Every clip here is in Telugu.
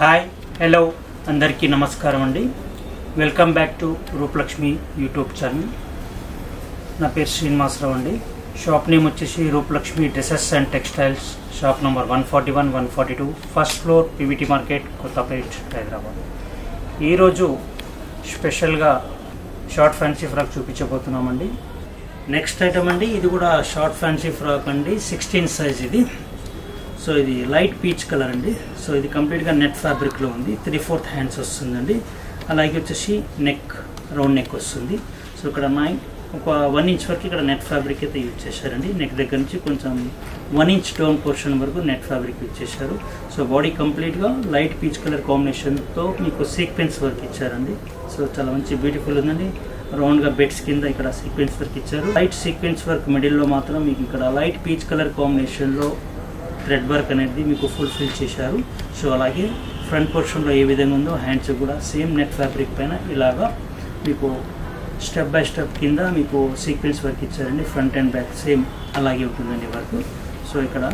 హాయ్ హలో అందరికీ నమస్కారం అండి. Welcome back to Roopalakshmi YouTube channel. నా పేరు శ్రీనివాసరావు అండి. షాప్ నేమ్ వచ్చేసి Roopalakshmi dresses and textiles, shop number 141, 142, first floor, PVT market, Kothapet, Hyderabad. ఈరోజు స్పెషల్గా షార్ట్ ఫ్యాన్సీ ఫ్రాక్ చూపించబోతున్నామండి. నెక్స్ట్ ఐటమ్ అండి, ఇది కూడా షార్ట్ ఫ్యాన్సీ ఫ్రాక్ అండి, 16 సైజ్ ఇది. సో ఇది లైట్ పీచ్ కలర్ అండి. సో ఇది కంప్లీట్గా నెట్ ఫ్యాబ్రిక్లో ఉంది. 3/4 హ్యాండ్స్ వస్తుందండి. అలాగే వచ్చేసి నెక్, రౌండ్ నెక్ వస్తుంది. సో ఇక్కడ ఒక 1 ఇంచ్ వరకు ఇక్కడ నెట్ ఫ్యాబ్రిక్ అయితే యూజ్ చేశారండి. నెక్ దగ్గర నుంచి కొంచెం 1 ఇంచ్ డౌన్ పోర్షన్ వరకు నెట్ ఫ్యాబ్రిక్ యూజ్ చేశారు. సో బాడీ కంప్లీట్గా లైట్ పీచ్ కలర్ కాంబినేషన్తో మీకు సీక్వెన్స్ వర్క్ ఇచ్చారండి. సో చాలా మంచి బ్యూటిఫుల్ ఉందండి. రౌండ్గా బెడ్స్ కింద ఇక్కడ సీక్వెన్స్ వర్క్ ఇచ్చారు. లైట్ సీక్వెన్స్ వర్క్ మిడిల్లో మాత్రం మీకు ఇక్కడ లైట్ పీచ్ కలర్ కాంబినేషన్లో థ్రెడ్ వర్క్ అనేది మీకు ఫుల్ఫిల్ చేశారు. సో అలాగే ఫ్రంట్ పోర్షన్లో ఏ విధంగా ఉందో హ్యాండ్స్ కూడా సేమ్ నెట్ ఫ్యాబ్రిక్ పైన ఇలాగా మీకు స్టెప్ బై స్టెప్ కింద మీకు సీక్వెన్స్ వర్క్ ఇచ్చారండి. ఫ్రంట్ అండ్ బ్యాక్ సేమ్ అలాగే ఉంటుందండి వర్క్. సో ఇక్కడ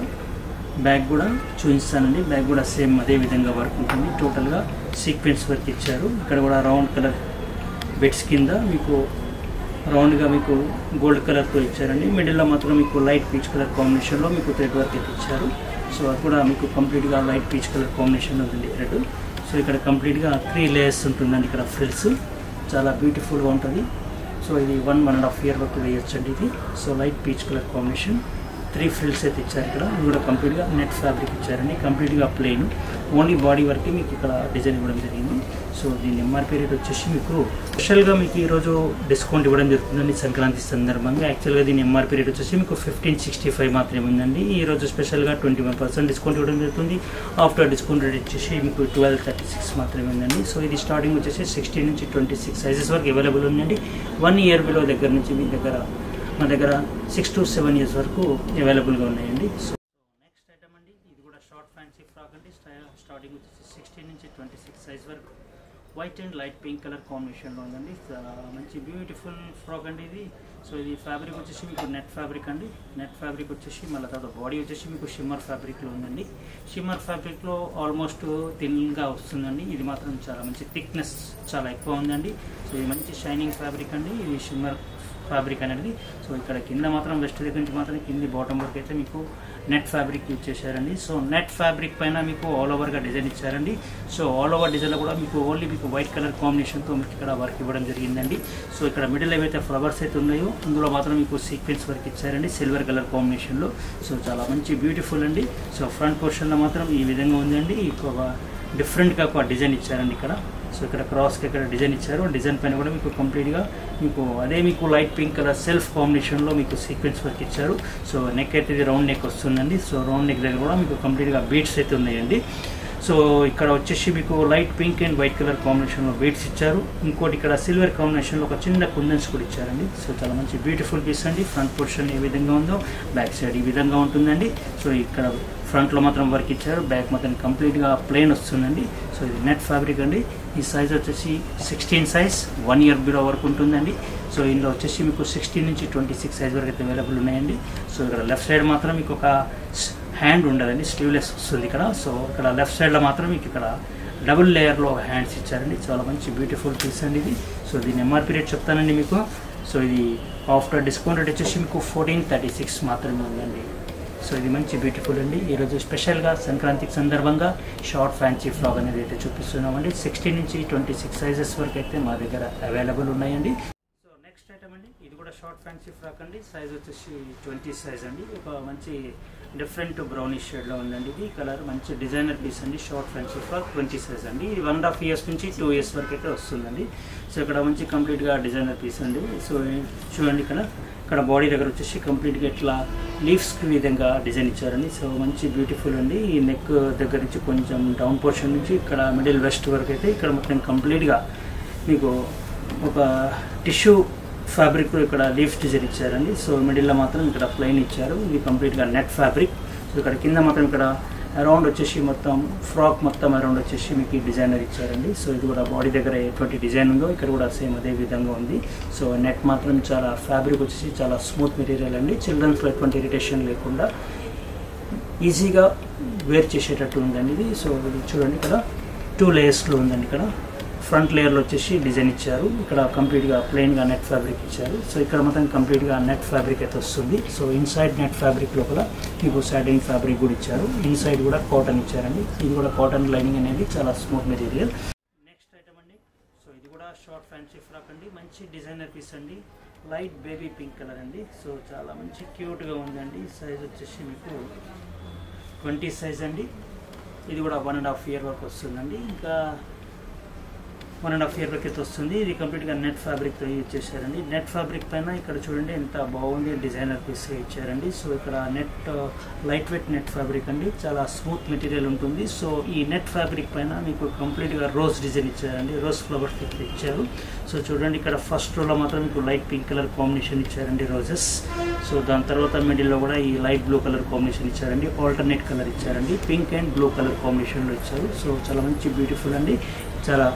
బ్యాక్ కూడా చూపిస్తానండి. బ్యాక్ కూడా సేమ్ అదే విధంగా వర్క్ ఉంటుంది. టోటల్గా సీక్వెన్స్ వర్క్ ఇచ్చారు. ఇక్కడ కూడా రౌండ్ కలర్ బెడ్స్ కింద మీకు రౌండ్గా మీకు గోల్డ్ కలర్తో ఇచ్చారండి. మిడిల్లో మాత్రం మీకు లైట్ పీచ్ కలర్ కాంబినేషన్లో మీకు థ్రెడ్ వర్క్ అయితే ఇచ్చారు. సో అది కూడా మీకు కంప్లీట్గా లైట్ పీచ్ కలర్ కాంబినేషన్లో ఉంటుంది థ్రెడ్. సో ఇక్కడ కంప్లీట్గా 3 లేయర్స్ ఉంటుందండి. ఇక్కడ ఫ్రిల్స్ చాలా బ్యూటిఫుల్గా ఉంటుంది. సో ఇది 1.5 ఇయర్ వరకు వేయొచ్చండి ఇది. So light peach colour combination, 3 frills అయితే ఇచ్చారు. ఇక్కడ ఇది కూడా కంప్లీట్గా నెట్ ఫ్యాబ్రిక్ ఇచ్చారండి. కంప్లీట్గా ప్లెయిన్, ఓన్లీ బాడీ వరకు మీకు ఇక్కడ డిజైన్ ఇవ్వడం జరిగింది. సో దీని ఎంఆర్పీ రేట్ వచ్చేసి మీకు స్పెషల్గా మీకు ఈరోజు డిస్కౌంట్ ఇవ్వడం జరుగుతుందండి సంక్రాంతి సందర్భంగా. యాక్చువల్గా దీని ఎంఆర్పీ రేట్ వచ్చేసి మీకు 1565 మాత్రమే ఉందండి. ఈరోజు స్పెషల్గా 21% డిస్కౌంట్ ఇవ్వడం జరుగుతుంది. ఆఫ్టర్ డిస్కౌంట్ రేట్ వచ్చేసి మీకు 1236 మాత్రమే ఉందండి. సో ఇది స్టార్టింగ్ వచ్చేసి 16 నుంచి 26 సైజెస్ వరకు అవైలబుల్ ఉందండి. 1 ఇయర్ బిలో దగ్గర నుంచి మీ దగ్గర మా దగ్గర 6 to 7 ఇయర్స్ వరకు అవైలబుల్గా ఉన్నాయండి. సో నెక్స్ట్ ఐటమ్ అండి, ఇది కూడా షార్ట్ ఫ్యాన్సీ ఫ్రాక్ అండి. స్టార్టింగ్ వచ్చేసి 16 నుంచి 26 సైజ్ వరకు white and light pink colour కాంబినేషన్లో ఉందండి. మంచి బ్యూటిఫుల్ ఫ్రాక్ అండి ఇది. సో ఇది ఫ్యాబ్రిక్ వచ్చేసి మీకు నెట్ ఫ్యాబ్రిక్ అండి. నెట్ ఫ్యాబ్రిక్ వచ్చేసి మళ్ళీ తర్వాత బాడీ వచ్చేసి మీకు షిమ్మర్ ఫ్యాబ్రిక్లో ఉందండి. షిమ్మర్ ఫ్యాబ్రిక్లో ఆల్మోస్ట్ థిన్గా వస్తుందండి. ఇది మాత్రం చాలా మంచి థిక్నెస్ చాలా ఎక్కువ ఉందండి. సో ఇది మంచి షైనింగ్ ఫ్యాబ్రిక్ అండి. ఇది షిమ్మర్ ఫ్యాబ్రిక్ అనేది. సో ఇక్కడ కింద మాత్రం వెస్ట్ దగ్గర నుంచి మాత్రం కింది బాటమ్ వరకు అయితే మీకు నెట్ ఫ్యాబ్రిక్ యూజ్ చేశారండి. సో నెట్ ఫ్యాబ్రిక్ పైన మీకు ఆల్ ఓవర్గా డిజైన్ ఇచ్చారండి. సో ఆల్ ఓవర్ డిజైన్లో కూడా మీకు ఓన్లీ మీకు వైట్ కలర్ కాంబినేషన్తో మీకు ఇక్కడ వర్క్ ఇవ్వడం జరిగిందండి. సో ఇక్కడ మిడిల్ ఏవైతే ఫ్లవర్స్ అయితే ఉన్నాయో అందులో మాత్రం మీకు సీక్వెన్స్ వర్క్ ఇచ్చారండి సిల్వర్ కలర్ కాంబినేషన్లో. సో చాలా మంచి బ్యూటిఫుల్ అండి. సో ఫ్రంట్ పోర్షన్లో మాత్రం ఈ విధంగా ఉందండి. ఒక డిఫరెంట్గా ఒక డిజైన్ ఇచ్చారండి ఇక్కడ. సో ఇక్కడ క్రాస్కి ఇక్కడ డిజైన్ ఇచ్చారు. డిజైన్ పైన కూడా మీకు కంప్లీట్గా మీకు అదే మీకు లైట్ పింక్ కలర్ సెల్ఫ్ కాంబినేషన్లో మీకు సీక్వెన్స్ వర్క్ ఇచ్చారు. సో నెక్ అయితే ఇది రౌండ్ నెక్ వస్తుందండి. సో రౌండ్ నెక్ దగ్గర కూడా మీకు కంప్లీట్గా బీడ్స్ అయితే ఉన్నాయండి. సో ఇక్కడ వచ్చేసి మీకు light pink and white colour కాంబినేషన్లో బీడ్స్ ఇచ్చారు. ఇంకోటి ఇక్కడ సిల్వర్ కాంబినేషన్లో ఒక చిన్న కుందన్స్ కూడా ఇచ్చారండి. సో చాలా మంచి బ్యూటిఫుల్ పీస్ అండి. ఫ్రంట్ పోర్షన్ ఏ విధంగా ఉందో బ్యాక్ సైడ్ ఈ విధంగా ఉంటుందండి. సో ఇక్కడ ఫ్రంట్లో మాత్రం వర్క్ ఇచ్చారు. బ్యాక్ మాత్రం కంప్లీట్గా ప్లెయిన్ వస్తుందండి. సో ఇది నెట్ ఫ్యాబ్రిక్ అండి. ఈ సైజ్ వచ్చేసి 16 సైజ్, 1 ఇయర్ బిలో వరకు ఉంటుందండి. సో ఇందులో వచ్చేసి మీకు 16 నుంచి 26 సైజ్ వరకు అయితే అవైలబుల్ ఉన్నాయండి. సో ఇక్కడ లెఫ్ట్ సైడ్ మాత్రం మీకు ఒక హ్యాండ్ ఉండదండి, స్లీవ్లెస్ వస్తుంది ఇక్కడ. సో ఇక్కడ లెఫ్ట్ సైడ్లో మాత్రం మీకు ఇక్కడ డబుల్ లేయర్లో హ్యాండ్స్ ఇచ్చారండి. చాలా మంచి బ్యూటిఫుల్ పీస్ అండి ఇది. సో దీని ఎంఆర్పీ రేట్ చెప్తానండి మీకు. సో ఇది ఆఫ్టర్ డిస్కౌంట్ రేట్ వచ్చేసి మీకు 1436 మాత్రమే ఉందండి. సో ఇది మంచి బ్యూటిఫుల్ అండి. ఈరోజు స్పెషల్గా సంక్రాంతికి సందర్భంగా షార్ట్ ఫ్యాన్సీ ఫ్రాక్ అనేది అయితే చూపిస్తున్నామండి. 16 నుంచి 26 సైజెస్ వరకు అయితే మా దగ్గర అవైలబుల్ ఉన్నాయండి. సో నెక్స్ట్ ఐటమ్ అండి, ఇది కూడా షార్ట్ ఫ్యాన్సీ ఫ్రాక్ అండి. సైజ్ వచ్చేసి 20 సైజ్ అండి. ఒక మంచి డిఫరెంట్ బ్రౌనిష్ షేడ్లో ఉందండి. ఇది కలర్ మంచి డిజైనర్ పీస్ అండి. షార్ట్ ఫ్యాన్సీ ఫ్రాక్ 20 సైజ్ అండి. ఇది 1.5 ఇయర్స్ నుంచి 2 ఇయర్స్ వరకు అయితే వస్తుందండి. సో ఇక్కడ మంచి కంప్లీట్గా డిజైనర్ పీస్ అండి. సో చూడండి ఇక్కడ బాడీ దగ్గర వచ్చేసి కంప్లీట్గా ఇట్లా లీవ్స్కి విధంగా డిజైన్ ఇచ్చారండి. సో మంచి బ్యూటిఫుల్ అండి. ఈ నెక్ దగ్గర నుంచి కొంచెం డౌన్ పోర్షన్ నుంచి ఇక్కడ మిడిల్ వెస్ట్ వరకు అయితే ఇక్కడ మొత్తం కంప్లీట్గా మీకు ఒక టిష్యూ ఫ్యాబ్రిక్లో ఇక్కడ లీవ్స్ డిజైన్ ఇచ్చారండి. సో మిడిల్లో మాత్రం ఇక్కడ ప్లెయిన్ ఇచ్చారు. ఇది కంప్లీట్గా నెట్ ఫ్యాబ్రిక్. సో ఇక్కడ కింద మాత్రం ఇక్కడ అరౌండ్ వచ్చేసి మొత్తం ఫ్రాక్ మొత్తం అరౌండ్ వచ్చేసి మీకు డిజైనర్ ఇచ్చారండి. సో ఇది కూడా బాడీ దగ్గర ఎటువంటి డిజైన్ ఉందో ఇక్కడ కూడా సేమ్ అదే విధంగా ఉంది. సో నెట్ మాత్రం చాలా ఫ్యాబ్రిక్ వచ్చేసి చాలా స్మూత్ మెటీరియల్ అండి. చిల్డ్రన్స్లో ఎటువంటి ఇరిటేషన్ లేకుండా ఈజీగా వేర్ చేసేటట్టు ఉందండి ఇది. సో ఇది చూడండి ఇక్కడ 2 లేయర్స్లో ఉందండి. ఇక్కడ ఫ్రంట్ లేయర్లో వచ్చేసి డిజైన్ ఇచ్చారు, ఇక్కడ కంప్లీట్గా ప్లెయిన్గా నెట్ ఫ్యాబ్రిక్ ఇచ్చారు. సో ఇక్కడ మొత్తం కంప్లీట్గా నెట్ ఫ్యాబ్రిక్ అయితే వస్తుంది. సో ఇన్సైడ్ నెట్ ఫ్యాబ్రిక్ లోపల మీకు సాటిన్ ఫ్యాబ్రిక్ కూడా ఇచ్చారు, ఇన్సైడ్ కూడా కాటన్ ఇచ్చారండి. ఇది కూడా కాటన్ లైనింగ్ అనేది చాలా స్మూత్ మెటీరియల్. నెక్స్ట్ ఐటమ్ అండి, సో ఇది కూడా షార్ట్ ఫ్యాన్సీ ఫ్రాక్ అండి, మంచి డిజైనర్ పీస్ అండి, లైట్ బేబీ పింక్ కలర్ అండి. సో చాలా మంచి క్యూట్గా ఉందండి. సైజ్ వచ్చేసి మీకు 20 సైజ్ అండి. ఇది కూడా 1.5 ఇయర్ వరకు వస్తుందండి. ఇంకా 1.5 ఇయర్ వరకు అయితే వస్తుంది. ఇది కంప్లీట్గా నెట్ ఫ్యాబ్రిక్తో యూజ్ చేశారండి. నెట్ ఫ్యాబ్రిక్ పైన ఇక్కడ చూడండి ఎంత బాగుంది, డిజైనర్ పీస్గా ఇచ్చారండి. సో ఇక్కడ net light weight net fabric అండి, చాలా స్మూత్ మెటీరియల్ ఉంటుంది. సో ఈ నెట్ ఫ్యాబ్రిక్ పైన మీకు కంప్లీట్గా రోజ్ డిజైన్ ఇచ్చారండి, రోజ్ ఫ్లవర్స్ ఇచ్చారు. సో చూడండి ఇక్కడ ఫస్ట్ రోలో మాత్రం మీకు లైట్ పింక్ కలర్ కాంబినేషన్ ఇచ్చారండి, రోజెస్. సో దాని తర్వాత మిడిల్లో కూడా ఈ లైట్ బ్లూ కలర్ కాంబినేషన్ ఇచ్చారండి, ఆల్టర్నేట్ కలర్ ఇచ్చారండి, పింక్ అండ్ బ్లూ కలర్ కాంబినేషన్లో ఇచ్చారు. సో చాలా మంచి బ్యూటిఫుల్ అండి, చాలా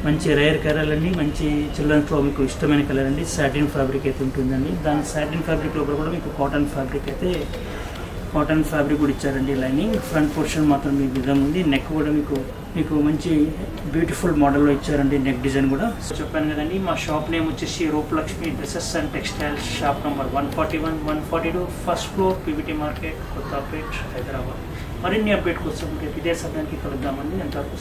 మంచి రేర్ కలర్ అండి, మంచి చిల్డ్రన్స్లో మీకు ఇష్టమైన కలర్ అండి. సాటిన్ ఫ్యాబ్రిక్ అయితే ఉంటుందండి. దాని సాటిన్ ఫ్యాబ్రిక్ లోపల కూడా మీకు కాటన్ ఫ్యాబ్రిక్ కూడా ఇచ్చారండి లైనింగ్. ఫ్రంట్ పోర్షన్ మాత్రం మీకు విధంగా ఉంది. నెక్ కూడా మీకు మంచి బ్యూటిఫుల్ మోడల్లో ఇచ్చారండి, నెక్ డిజైన్ కూడా. సో చెప్పాను కదండి, మా షాప్ నేమ్ వచ్చేసి Roopalakshmi dresses and textiles, shop number 141, 142, first floor, PVT market, Kothapet, Hyderabad. మరిన్ని అప్డేట్ కోసం ఇదే సమయానికి కలుద్దామండి. ఎంతవరకు